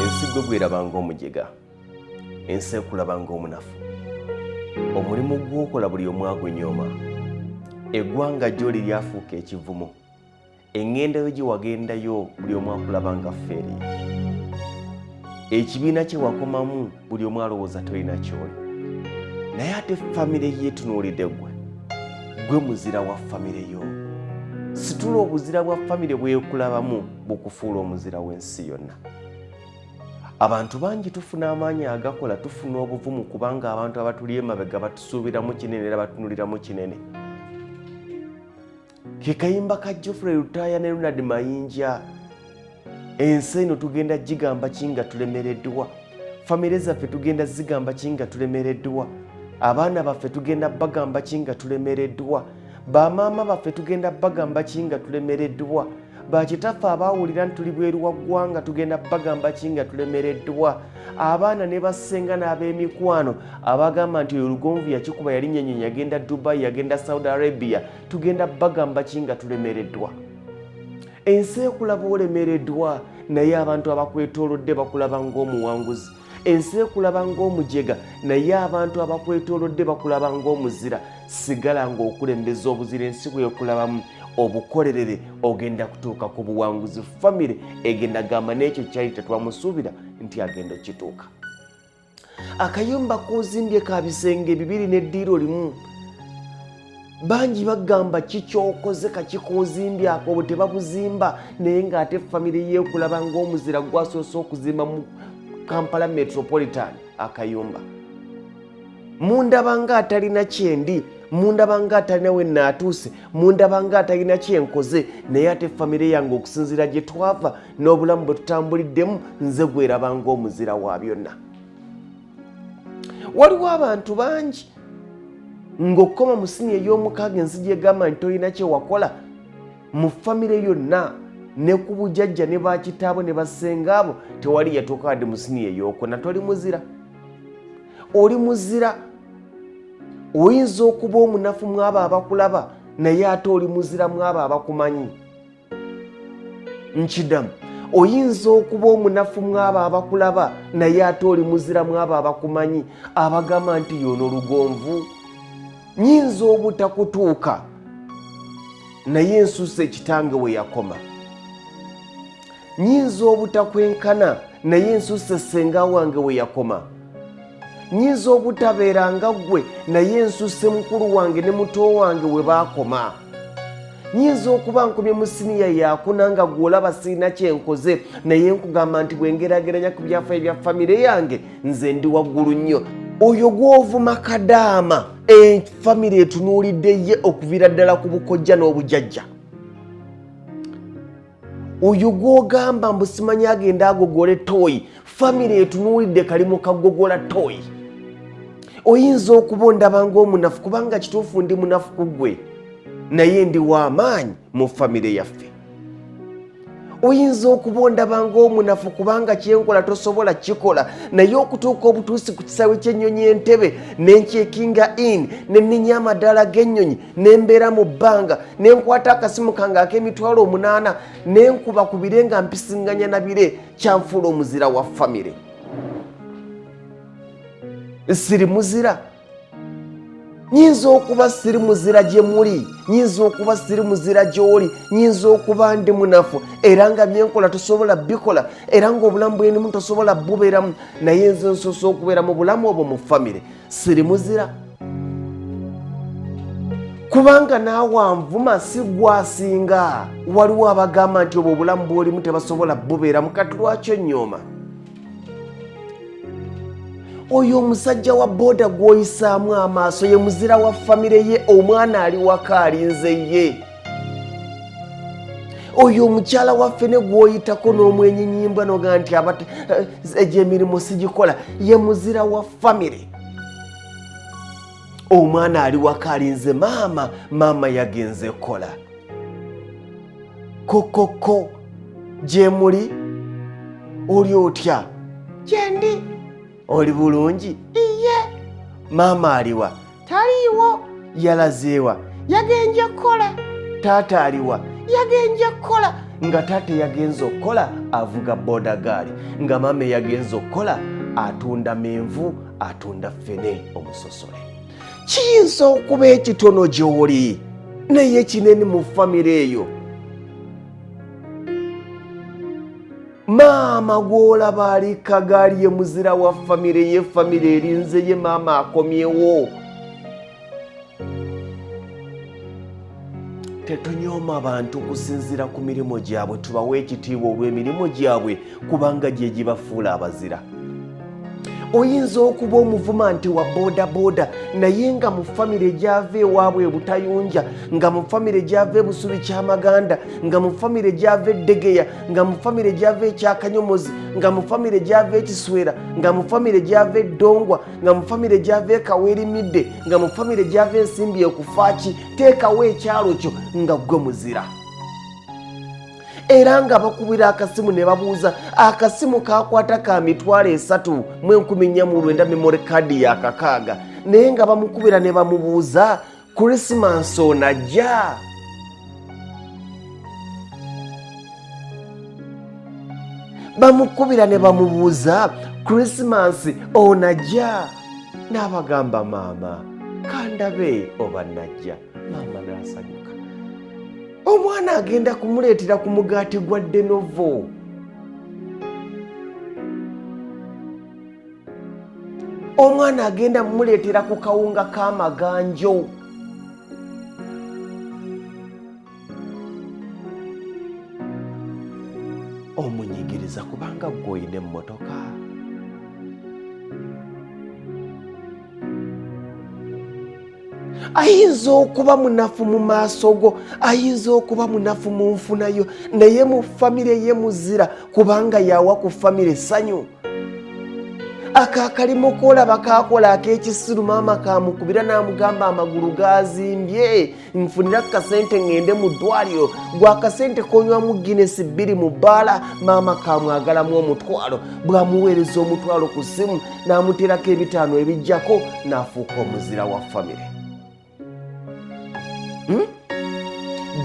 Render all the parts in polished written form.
ensi gwe gwerabanga omujega, ensi ekulabanga omunafu. Omulimu gw'okola buli omu agwenyooma. Eggwanga gy'oli lyafuuka ekivumo. Engendo yo gye wagendayo buli omu akulabanga ffeeri. Ekibiina kye wakomamu buli omu alowooza tolina ky'oli. Naye ate famire yeetunuulidde gwe muzira wa famire yo. Situla obuzira bwa famire bwekulabamu bukufuula omuzira w'ensi yonna. Abantu bangi tufuna amaanyi agakola, tufuna obuvumu kubanga abantu abatuli emabega batusuubiramu kinene era batunuliramu kinene. Ke kayimba ka Geoffrey Lutaaya ne Ronald Mayinja. Ensi eno tugenda gigamba ki nga tulemereddwa? Famire zaffe tugenda zigamba ki nga tulemereddwa? Abaana baffe tugenda bagamba ki nga tulemereddwa? Bamaama baffe tugenda bagamba ki nga tulemereddwa? Bakitaffe abaawulira nti tuli bweru wa ggwanga tugenda bagamba ki nga tulemereddwa? Abaana ne bassenga n'ab'emikwano abagamba nti oyo Lugonvu yakikuba yali nnyonyi yagenda Dubai yagenda Saudi Arabia tugenda bagamba ki nga tulemereddwa? Ensi ekulaba olemereddwa naye abantu abakwetoolodde bakulaba ng'omuwanguzi. Ensi ekulaba ng'omujega naye abantu abakwetoolodde bakulaba ng'omuzira. Sigala ng'okulembeza obuzira ensi bw'ekulabamu obukolerere ogenda kutuuka ku buwanguzi. Famire egenda gamba n'ekyo kyali tetwamusuubira nti agenda okituuka. Akayumba k'ozimbye ka bisenge bibiri n'eddiiro limu. Bangi bagamba kikyokoze kakikozimbye ako bwe tebabuzimba naye ng'ate famire yeekulaba ng'omuzira gwasoose okuzimba mu Kampala Metropolitan akayumba. Mundaba ng'atalina kyendi, mundaba ng'atalina we naatuuse, mundaba ng'atalina kyenkoze naye ate famire yange okusinziira gye twava n'obulamu bwe tutambuliddemu nze gweraba ng'omuzira wa byonna. Waliwo abantu bangi ng'okukoma mu siniya ey'omukaaga ensi gy'egamba nti tolina kye wakola mu famire yonna ne ku bujjajja ne bakitaabo ne bassenga abo tewali yatuuka wadde mu siniya ey'okuna. Toli muzira. Oli muzira. Oyinza okuba omunafu mwabo abakulaba naye ate oli muzira mwabo abakumanyi. Nkidamu. Oyinza okuba omunafu mwabo abakulaba naye ate oli muzira mwabo abakumanyi abagamba nti y'ono Lugonvu. Nyinza obutakutuuka naye ensusa ekitange we yakoma. Nyinza obutakwenkana naye ensusa ssenga wange we yakoma. Nyinza obutabeeranga ggwe naye ensusa mukulu wange ne muto wange we baakoma. Nyinza okuba nkomye mu siniya yakuna nga gw'olaba sirina kyenkoze naye nkugamba nti bwe ngerageranya ku byafaayo bya famire yange nze ndi waggulu nnyo. Oyo gw'ovuma kadaama famire etunuulidde ye okuviira ddala ku bukojja n'obujjajja. Oyo gw'ogamba mbu simanyi agenda agogole tooyi famire etunuulidde kali mu kagogola tooyi. Oyinza okuba ondaba ng'omunafu kubanga kituufu ndi munafu ku ggwe naye ndi w'amaanyi mu famire yaffe. Oyinza okuba ondaba ng'omunafu kubanga kyenkola tosobola kikola naye okutuuka obutuusi ku kisaawe ky'ennyonyi entebe n'enkyekinga in n'enninya amadaala g'ennyonyi n'embeera mu bbanga n'enkwata akasimu kange ak'emitwalo 8 n'enkuba ku bire nga mpisinganya na bire kyanfuula omuzira wa famire. Siri muzira. Nyinza okuba siri muzira gye muli, nyinza okuba siri muzira gy'oli, nyinza okuba ndi munafu era nga byenkola tosobola bikola era ng'obulamu bw'endimu tosobola bubeeramu naye nze nsoose okubeera mu bulamu obwo mu famire. Siri muzira. Kubanga naawe anvuma si gwasinga. Waliwo abagamba nti obwo obulamu bw'olimu tebasobola bubeeramu kati lwaki onnyooma? Oyo omusajja wa booda gw'oyisaamu amaaso ye muzira wa famire ye, omwana ali waka alinze ye. Oyo omukyala waffe ne gw'oyitako n'omwenyinyimba noga nti egy'emirimu sigikola ye muzira wa famire. Omwana ali waka alinze maama yagenze kola. Kokoko gye muli oli otya? Gyendi. Oli bulungi? Iye. Maama aliwa? Taliiwo. Yalazeewa? Yagenje kola. Taata aliwa? Yagenje kola. nga taata yagenza okukola avuga boda gaali, nga maama yagenza okukola atunda menvu, atunda ffene omusosole. Kiyinza okuba ekitono gy'oli naye kinene mu famire eyo. Maama gw'olaba alikka gaali ye muzira wa famire ye, famire erinze ye, maama akomyewo. Tetunyooma abantu kusinziira ku mirimu gyabwe, tubawe ekitiibwa olw'emirimu gyabwe kubanga gye gibafuula abazira. Oyinza okuba omuvuma nti wa boda naye nga mu famire gyava ewaabwe butayunja, nga mu famire gyava ebusubi kyamaganda, nga mu famire gyava eddegeya, nga mu famire gyava ekyakanyomozi, nga mu famire gyava ekiswera, nga mu famire gyava eddongwa, nga mu famire gyava ekaweerimidde, nga mu famire gyava ensimbi ekufaaki. Teekawo ekyalo kyo nga gwe muzira. Era nga bakubira akasimu ne babuuza, akasimu kakwata ka 3,499 memory card ya kakaaga, naye nga bamukubira ne bamubuuza Christmas onajja? Bamukubira ne bamubuuza Christmas onajja? N'abagamba maama kandabe oba najja. Maama n'asanyuka. Omwana agenda kumuleetera ku mugaati gwa Denovo. Omwana agenda mumuleetera ku kawunga k'amaganjo. Omunyigiriza kubanga gwe oyina emmotoka. Ayinza okuba munafu mu maaso go, ayinza okuba munafu mu nfunayo, naye mu famire ye muzira kubanga yawa ku famire essanyu. Akakalimu koolaba kakola ak'ekisiru, maama kamukubira n'amugamba amagulu gazimbye, nfunira kasente ngende mu ddwaliro. Gwa kasente konywamu Guinness 2 mu bbaala, maama kamwagalamu omutwalo. Bw'amuweereza omutwalo ku ssimu n'amuteerako 5 ebijjako, n'afuuka omuzira wa famire.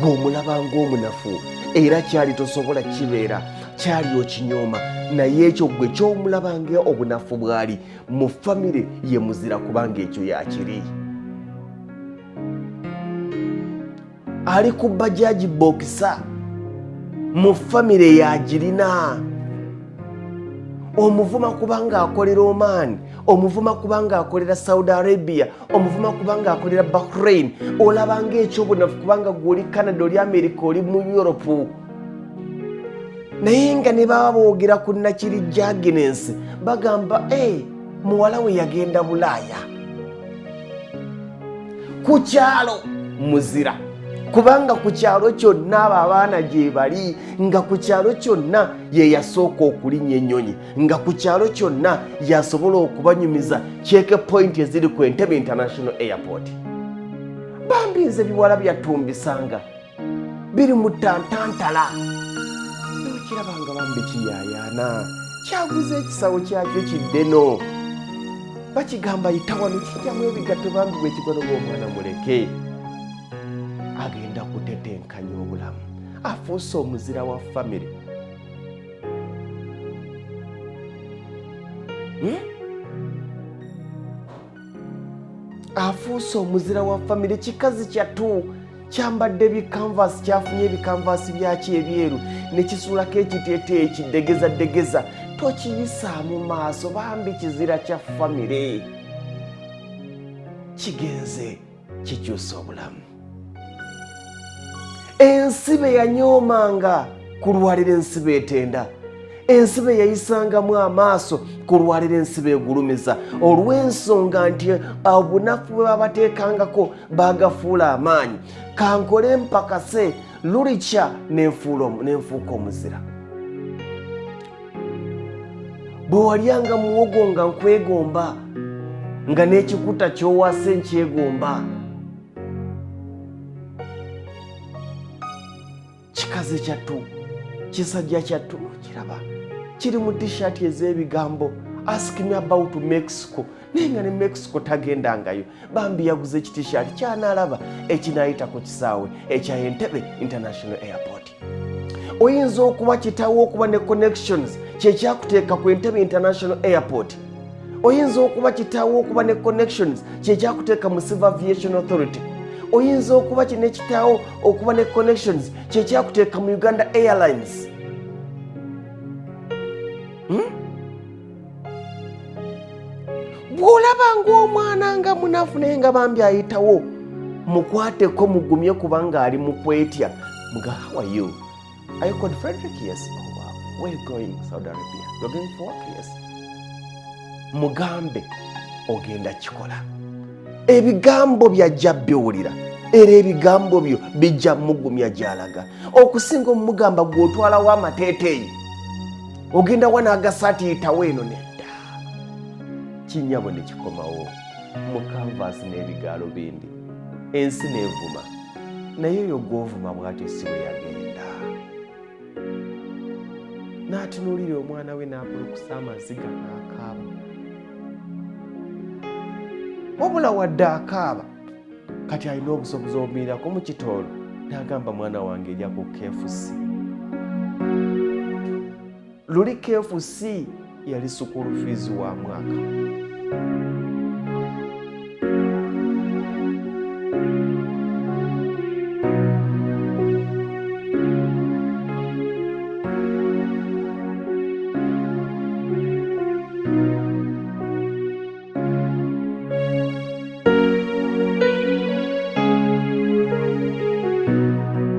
Gw'omulaba ng'omunafu era kyali tosobola kibeera, kyali okinyooma, naye ekyo gwe ky'omulaba nga obunafu bwali mu famire ye muzira kubanga ekyo yakiri. Ali ku bajaji bokisa mu famire yagirina. Omuvuma kubanga akolera Oman, omuvuma kubanga akolera Saudi Arabia, omuvuma kubanga akolera Bahrain, olabanga ekyobunafu kubanga gw'oli Canada, oli America, oli mu Europe. Naye nga ne baba boogera ku Nakirijja Agnes bagamba muwala we yagenda Bulaaya. Ku kyalo muzira kubanga ku kyalo kyonna abo abaana gye bali, nga ku kyalo kyonna ye yasooka okulinnya ennyonyi, nga ku kyalo kyonna yasobola okubanyumiza check point eziri ku Entebbe International Airport. Bambi nze biwala byatumbisanga biri mu Tantantala. Kirabanga bambi kiyayaana, kyaguze ekisawo kyakyo kiddeno. Bakigamba yita wano kijjamu ebigatto, bambi bwe kigono bw'omwana muleke. Agenda kutetenkanya obulamu, afuuse omuzira wa famire. Afuuse omuzira wa famire. Kikazi kyattu kyambadde bikanvasi, kyafunye ebikanvasi byaki ebyeru ne kisuulako ekiteeteeyi kiddegeza. Tokiyisaamu maaso, bambi kizira kya famire. Kigenze kikyusa obulamu. Ensibe yanyoomanga kulwalira ensibe etenda. Ensibe yayisangamu amaaso kulwalira ensibe egulumiza, olw'ensonga nti obunafu bwe babateekangako bagafuula amaanyi. Kankole mpakase lulikya nenfuuka omuzira. Bwe walyanga muwogo nga nkwegomba, nga n'ekikuta ky'owase nkyegomba. Kikazi kyattu, kisajja kyattu kiraba kiri mu t-shirt ez'ebigambo ask me about Mexico, naye nga ne Mexico tagendangayo. Bambi yaguze ekit-shirt kyanaalaba ekinaayita ku kisaawe ekya Entebbe International Airport. oyinza okuba kitaawo okuba ne connections kyekyakuteeka ku Entebbe International Airport. Oyinza okuba kitaawo okuba ne connections kyekyakuteeka mu Civil Aviation Authority. Oyinza okuba kitaawo okuba ne connections kyekyakuteeka mu Uganda Airlines. Bw'olaba ng'omwana nga munafu naye nga bambi ayitawo, mukwateko mugumye kubanga ali mu kwetya. Mga, how are you? Are you called Frederick? Yes. Oh, wow. Where are you going? Saudi Arabia. You're going for work? Yes. Mugambe ogenda kikola. Ebigambo byajja biwulira era ebigambo byo bijja mugumya gyalaga. Okusinga omugamba gw'otwalawo amateeteeyi ogenda wana agasaati yitawo eno nedda. Kinyabo ne kikomawo mu canvas n'ebigaalo bindi. Ensi neevuma naye oyo gw'ovuma bw'atyo si bwe yagenda. N'atunuulira omwana we n'akulukusa amaziga n'akaaba. Wabula wadde akaaba kati alina obusobozi obumiirako mu kitoolo n'agamba mwana wange ejja ku KFC. Luli KFC yali sukulu fees wa mwaka.